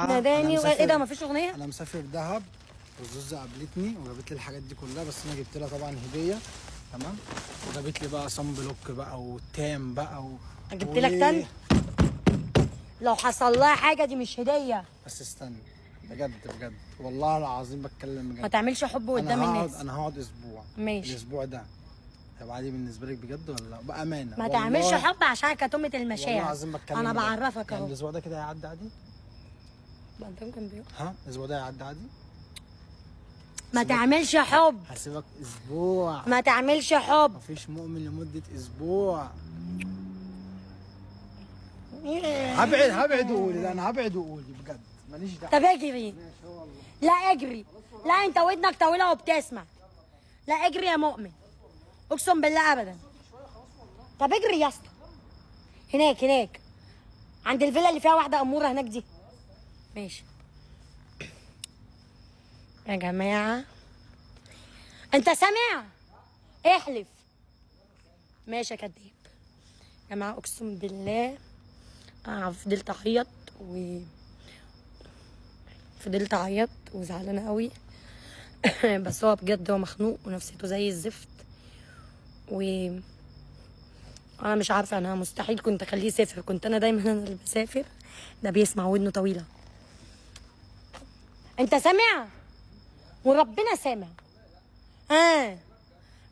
ناداني ايه ده مفيش اغنيه؟ انا مسافر دهب والزوزة قابلتني وجابت لي الحاجات دي كلها، بس انا جبت لها طبعا هديه تمام، وجابت لي بقى صن بلوك بقى وتام بقى جبت لك تن؟ لو حصل لها حاجه دي مش هديه. بس استنى بجد بجد والله العظيم بتكلم بجد، ما تعملش حب قدام الناس. انا هقعد اسبوع. ماشي. الاسبوع ده هيبقى عادي بالنسبه لك بجد ولا لا؟ بامانه ما تعملش حب عشان كتومه المشاعر. والله العظيم بتكلم انا بجد. بعرفك اهو. يعني الاسبوع ده كده هيعدي عادي؟ ده انت ممكن بيو. ها الاسبوع ده هيعدي عادي؟ ما تعملش حب. هسيبك اسبوع. ما تعملش حب. مفيش مؤمن لمده اسبوع. هبعد وقولي. لا انا هبعد وقولي بجد ماليش دعوه. طب اجري. لا اجري. لا انت ودنك طويله وبتسمع. لا اجري يا مؤمن. اقسم بالله ابدا. طب اجري يا اسطى. هناك عند الفيلا اللي فيها واحده اموره هناك دي. ماشي يا جماعه. انت سامع؟ احلف. ماشي يا كداب. يا جماعه اقسم بالله انا فضلت اعيط وزعلانه قوي. بس هو بجد هو مخنوق ونفسيته زي الزفت، و انا مش عارفه. انا مستحيل كنت اخليه يسافر، كنت انا دايما انا اللي بسافر. ده بيسمع ودنه طويله. انت سامع؟ وربنا سامع.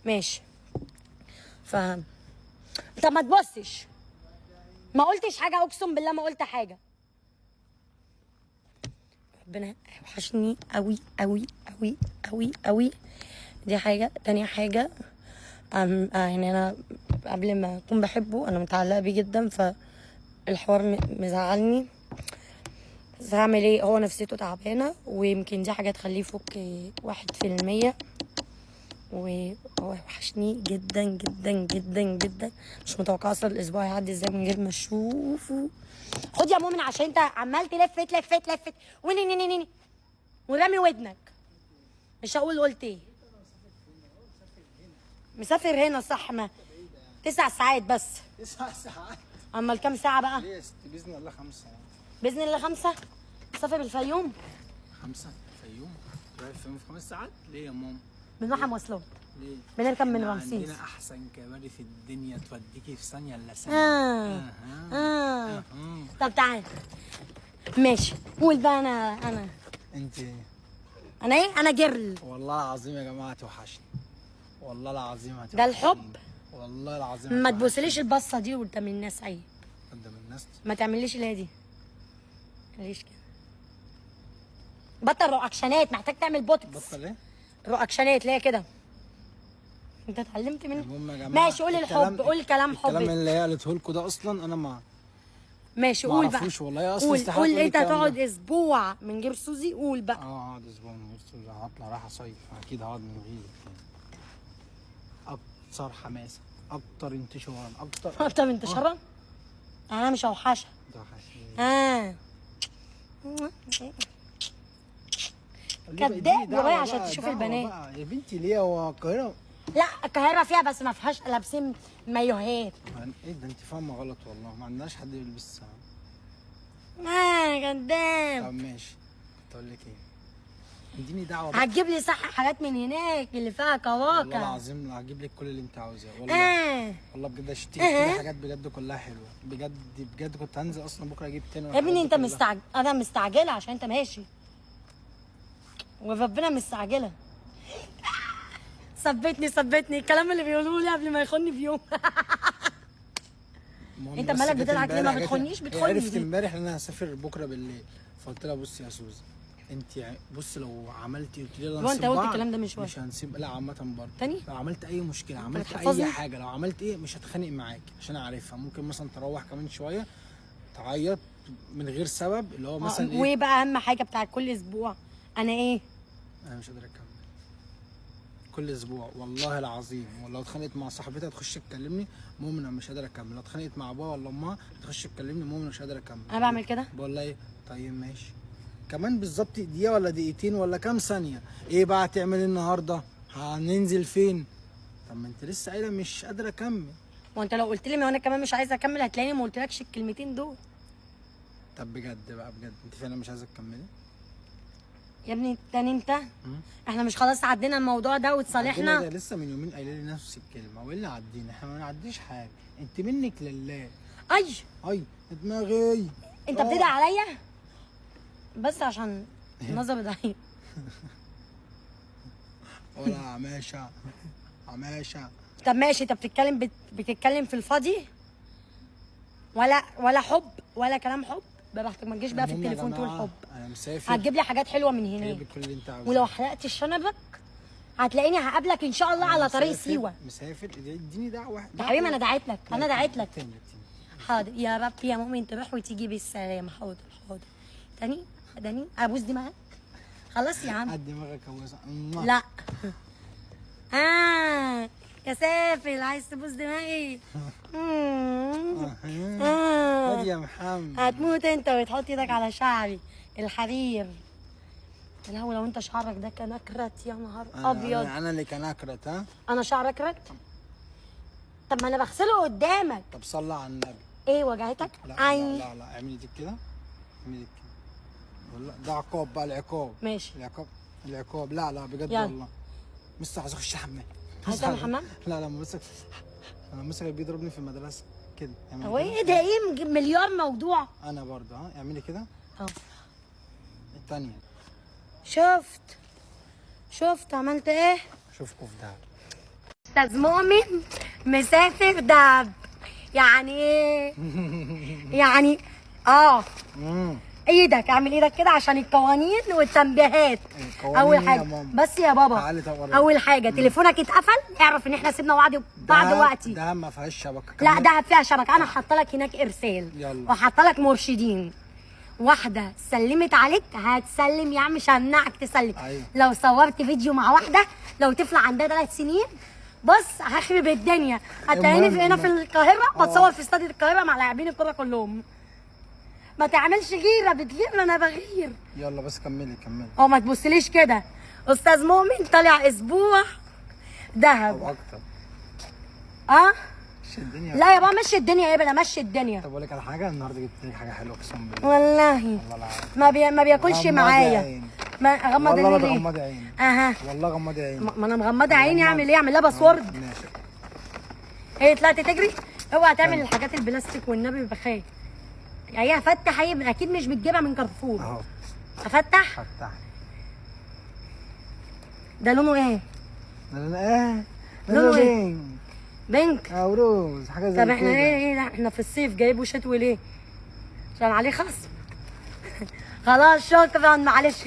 ماشي. طب ما تبصش. ما قلتش حاجه، اقسم بالله ما قلت حاجه. ربنا وحشني قوي قوي قوي قوي قوي. دي حاجه. تانية حاجه يعني انا قبل ما اكون بحبه انا متعلقه بيه جدا، فالحوار مزعلني. بس هعمل ايه؟ هو نفسيته تعبانه ويمكن دي حاجه تخليه يفك 1%. وهو وحشني جدا جدا جدا جدا. مش متوقعه اصلا الاسبوع هيعدي ازاي من غير ما اشوفه. خد يا مؤمن عشان انت عمال تلفت ونينينيني ورامي ودنك. مش هقول قلت ايه. مسافر هنا صح؟ ما 9 ساعات بس. 9 ساعات. امال كام ساعه بقى؟ ليه باذن الله 5 ساعات. باذن الله 5. مسافر الفيوم. 5 الفيوم؟ رايح الفيوم في 5 ساعات؟ ليه يا ماما؟ بنروح مواصلات. ليه؟ بنركب من رمسيس. عندنا احسن كباري في الدنيا توديكي في ثانيه الا ثانيه. طب تعالى. ماشي قول بقى. انا انت انا ايه؟ انا جرل. والله العظيم يا جماعه هتوحشني. والله العظيم هتوحشني. ده الحب. والله العظيم ما تبصليش البصه دي قدام الناس. اي قدام الناس ما تعمليش اللي هي دي. ليش كده؟ بطل رؤكشنات. محتاج تعمل بوتوكس. بطل ايه؟ رؤكشنات اللي هي كده. انت اتعلمت مني. المهم يا جماعه ماشي قول الحب. قول كلام حب. الكلام اللي هي قالته لكم ده اصلا انا ما ماشي قول بقى. والله اصلا قول انت هتقعد اسبوع من غير سوزي. قول بقى. هقعد اسبوع من غير سوزي. هطلع رايح اصيف اكيد هقعد من غيرك. اكتر حماسه، اكتر انتشارا، اكتر انتشارا. انا مش هوحشها. كداب ورايح عشان تشوف البنات. يا بنتي ليه؟ هو القاهره؟ لا القاهره فيها بس ما فيهاش لابسين مايوهات. ايه ده؟ انت فاهمه غلط والله. ما عندناش حد يلبس. كداب. طب ماشي. كنت اقول لك ايه؟ اديني دعوه بقى. هتجيب لي صح حاجات من هناك اللي فيها كواكب. والله العظيم هجيب لك كل اللي انت عاوزاه والله. والله بجد اشتري حاجات بجد كلها حلوه بجد بجد. كنت هنزل اصلا بكره اجيب تاني. يا ابني انت مستعجل. انا مستعجله عشان انت ماشي وربنا مستعجله. ثبتني الكلام اللي بيقولوه لي قبل ما يخوني في يوم. انت مالك بتضحك ليه؟ ما بتخونيش. عرفت امبارح ان انا هسافر بكره بالليل، فقلت لها بصي يا سوزي انت بص لو عملتي قلت لي هو انت قلت الكلام ده من شويه. مش هنسيب. لا عامه برضه تاني لو عملت اي مشكله، عملت اي حاجه، لو عملت ايه مش هتخانق معاكي عشان اعرفها. ممكن مثلا تروح كمان شويه تعيط من غير سبب اللي هو مثلا ايه. وايه بقى اهم حاجه بتاع كل اسبوع؟ انا ايه؟ انا مش قادر اكمل كل اسبوع والله العظيم. ولو اتخانقت مع صاحبتها تخش تكلمني مؤمن انا مش قادر اكمل. لو اتخانقت مع ابوها ولا امها تخش تكلمني مؤمن مش قادر اكمل. انا بعمل كده. بقول لها ايه؟ طيب ماشي. كمان بالظبط دقيقه ولا دقيقتين ولا كام ثانيه. ايه بقى هتعمل ايه النهارده؟ هننزل فين؟ طب ما انت لسه قايله مش قادر اكمل. وانت لو قلت لي ما انا كمان مش عايزه اكمل هتلاقيني ما قلتلكش الكلمتين دول. طب بجد بقى بجد انت فعلا مش عايزه تكملي؟ يا ابني تاني انت، احنا مش خلاص عدينا الموضوع ده عدينا وتصالحنا؟ ده لسه من يومين قايله لي نفس الكلمه، وايه اللي عدينا؟ احنا ما نعديش حاجه، انت منك لله. اي اي دماغي. انت بتدعي عليا بس عشان النظر ضعيف. ولا عماشه عماشه. طب ماشي، انت بتتكلم في الفاضي، ولا حب ولا كلام حب. ببختك ما تجيش بقى في المهم يا التليفون تقول جماعة، حب. انا مسافر. هتجيب لي حاجات حلوه من هناك، جايب كل اللي انت عاوزاه. ولو حرقت شنبك هتلاقيني هقابلك ان شاء الله على طريق مسافر- سيوه. مسافر اديني دعوه. يا حبيبي انا دعيت لك، انا دعيت لك. تاني. حاضر يا رب يا مؤمن تروح وتيجي بالسلامه. حاضر حاضر. تاني ابوس دماغك. خلاص يا عم. قد دماغك كويسه. لا. يا سافل عايز تبوس دماغي؟ خد يا محمد. هتموت انت وتحط ايدك على شعري الحرير. يا لهوي لو انت شعرك ده كان اكرت يا نهار ابيض. انا اللي كان اكرت. ها انا شعري اكرت؟ طب ما انا بغسله قدامك. طب صلى على النبي. ايه وجعتك؟ لا عيني. لا لا, لا. اعملي دي كده، اعملي دي كده. والله ده عقاب بقى، العقاب. ماشي. العقاب. لا بجد يلا. والله. مستر عايز اخش حمام. عايز تعمل حمام؟ لا مستر بيضربني في المدرسه كده. هو ايه ده؟ ايه مليار موضوع. انا برضه. ها اعملي كده. اه الثانيه. شفت عملت ايه؟ اشوفكم في دهب. استاذ مؤمن مسافر دهب. يعني ايه؟ يعني ايدك، اعمل ايدك كده عشان القوانين والتنبيهات. اول حاجه بس يا بابا، اول حاجه تليفونك اتقفل، اعرف ان احنا سيبنا بعد وقتي. دهب ما فيهاش شبكه. لا دهب فيها شبكه، انا حاطه لك هناك ارسال. يلا. وحاطه لك مرشدين. واحده سلمت عليك هتسلم يا عم، مش همنعك تسلم. أيوة. لو صورت فيديو مع واحده، لو طفله عندها 3 سنين، بص هخرب الدنيا. هتلاقيني هنا في القاهره بتصور في استاد القاهره مع لاعبين الكوره كلهم. ما تعملش غيره، بتغير انا بغير. يلا بس كملي. ما تبصليش كده. استاذ مؤمن طالع اسبوع دهب او اكتر. مشي الدنيا. لا يا بابا مشي الدنيا يا ابني، مشي الدنيا. طب اقول لك على حاجه، النهارده جبت لك حاجه حلوه اقسم بالله. والله ما بياكلش معايا. ما غمض عيني ليه؟ غمضي عيني. والله غمضي عيني. ما انا مغمضه عيني، اعمل ايه؟ اعمل لها باسورد. ماشي. ايه طلعت تجري؟ اوعى تعمل الحاجات البلاستيك والنبي بخاف. هي هفتح، هي اكيد مش بتجيبها من كارفور. اهو افتح. ده لونه ايه؟ لونه ايه؟ بينك او روز، حاجه زي كده. طب احنا ايه ده؟ احنا في الصيف جايبه شتوي ليه؟ عشان عليه خصم. خلاص شكرا معلش.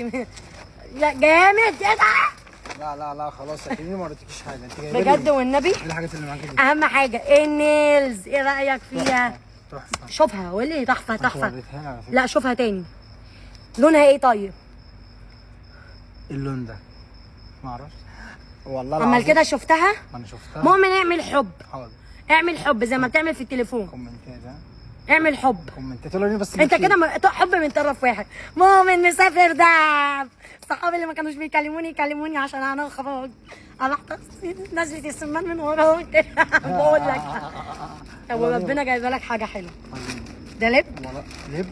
لا جامد ايه ده؟ لا خلاص اكيد ما وريتكيش حاجه. انت جايبه بجد والنبي. ايه الحاجات اللي معاكي دي؟ اهم حاجه النيلز، ايه رايك فيها؟ تحفه. شوفها قول لي. تحفه. وريتها على فكرة. لا شوفها تاني. لونها ايه طيب؟ اللون ده ما اعرفش والله العظيم. اما كده شفتها؟ ما انا شفتها. مؤمن اعمل حب. حاضر. اعمل حب زي ما بتعمل في التليفون. كومنتات. اعمل حب. كومنتات ولا بس انت كده حب من طرف واحد. مؤمن مسافر دهب. صحابي اللي ما كانوش يكلموني عشان انا خرج. انا نزلت السمان من وراك. بقول لك. طب وربنا جايبه لك حاجه حلوه. ده لب؟ لب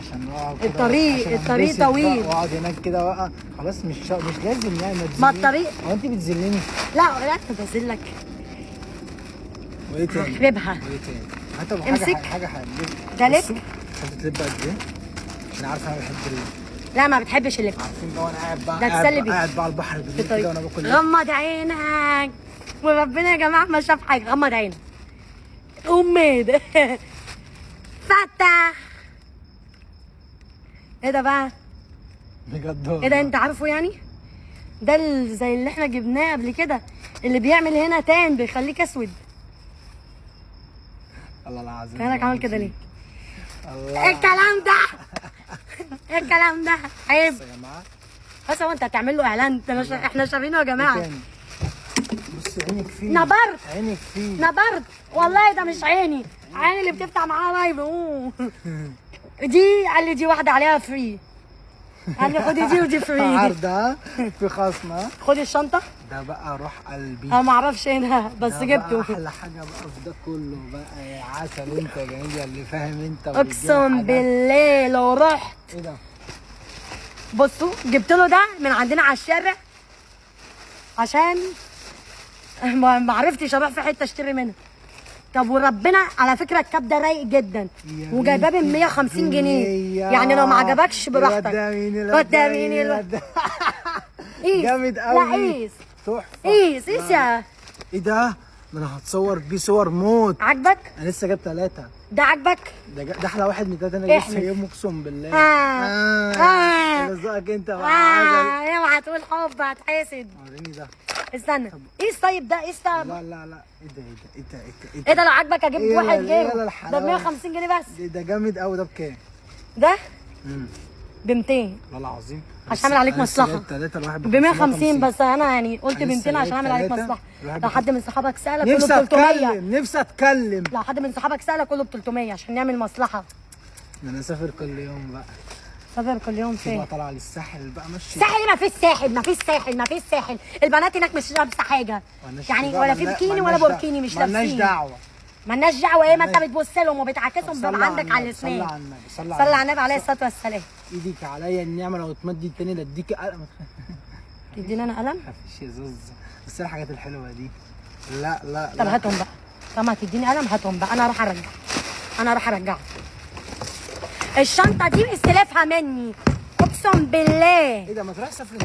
عشان الطريق طويل. واقعد هناك كده بقى. خلاص مش لازم يعني. ما الطريق. هو انت بتذلني؟ لا انا بذلك. وايه تاني؟ هخربها. وايه تاني؟ هات امسك. حاجه ده لب؟ انت تلب قد ايه؟ انا عارف انا بحب اللب. لا ما بتحبش اللب. عارفين بقى وانا قاعد بقى. ده تسلي بيه. قاعد بقى على البحر بالليل كده وانا باكل لب. غمض عينك وربنا يا جماعه ما شاف حاجه. غمض عينك. امي فتح. ايه ده بقى؟ بجد ايه ده انت عارفه يعني؟ ده زي اللي احنا جبناه قبل كده، اللي بيعمل هنا تان بيخليك اسود. الله العظيم. كانك عامل كده ليه؟ الله. ايه الكلام ده؟ ايه الكلام ده؟ عيب. بص يا جماعه. بس هو انت هتعمل له اعلان؟ احنا شايفينه يا جماعه. بص عينك فيه. نبرت. عينك فيه. نبرت والله. ده مش عيني اللي بتفتح معاها لايف. دي قال لي دي واحده عليها فري. يعني خدي دي ودي فري. عرض ها، في خصم ها. خدي الشنطه. ده بقى روح قلبي. انا ما اعرفش هنا بس ده جبته. بقى احلى حاجه بقى في ده كله بقى يا عسل، انت جميل يا اللي فاهم انت. اقسم بالله لو رحت. ايه ده؟ بصوا جبت له ده من عندنا على الشارع عشان ما عرفتش اروح في حته اشتري منها. طب وربنا على فكره الكاب ده رايق جدا وجايباه ب 150 جنيه، يعني لو ما عجبكش براحتك. قداميني قيس. جامد قوي. لا قيس تحفه. قيس يا ايه ده؟ ده انا هتصور بيه صور موت. عجبك؟ انا لسه جايب 3. ده عجبك؟ ده احلى واحد من 3 انا احلف. لسه جايبه اقسم بالله. لزقك انت اوعى تقول حب هتحسد. وريني ده. استنى قيس. طيب ده قيس ده. لا لا لا، ايه ده ايه ده ايه ده ايه ده؟ لو عجبك اجيب إيه واحد لا غيره. الحلاوة. ده ب 150 جنيه بس. ده جامد قوي. ده بكام؟ ده ب 200 والله العظيم عشان اعمل عليك مصلحه. 3 الواحد ب 150 بس انا يعني قلت ب 200 عشان اعمل عليك مصلحه. لو حد من صحابك سالك قول له ب 300. نفسي اتكلم. لو حد من صحابك سالك قول له ب 300 عشان نعمل مصلحه. انا اسافر كل يوم بقى. سافر كل يوم تبقى فين؟ طالعه للساحل بقى ماشي. ساحل ايه؟ ما فيش ساحل، ما فيش ساحل، ما فيش ساحل. البنات هناك مش لابسه حاجه يعني، ولا في بكيني ولا بوركيني، مش لابسين. مالناش دعوه. مالناش دعوه ايه؟ ما انت بتبص لهم وبتعاكسهم صلى بيبقى عندك على صلى الاسنان. على النبي. صلى على النبي عليه الصلاه والسلام. ايدك عليا النعمه، لو تمدي التاني ده اديكي قلم. تديني انا قلم؟ مفيش يا زوز، بس إيه الحاجات الحلوه دي؟ لا لا طب لا. هاتهم بقى. طالما هتديني قلم هاتهم بقى. انا اروح ارجعها. الشنطه دي استلافها مني اقسم بالله. ايه ده؟ ما تروح سافر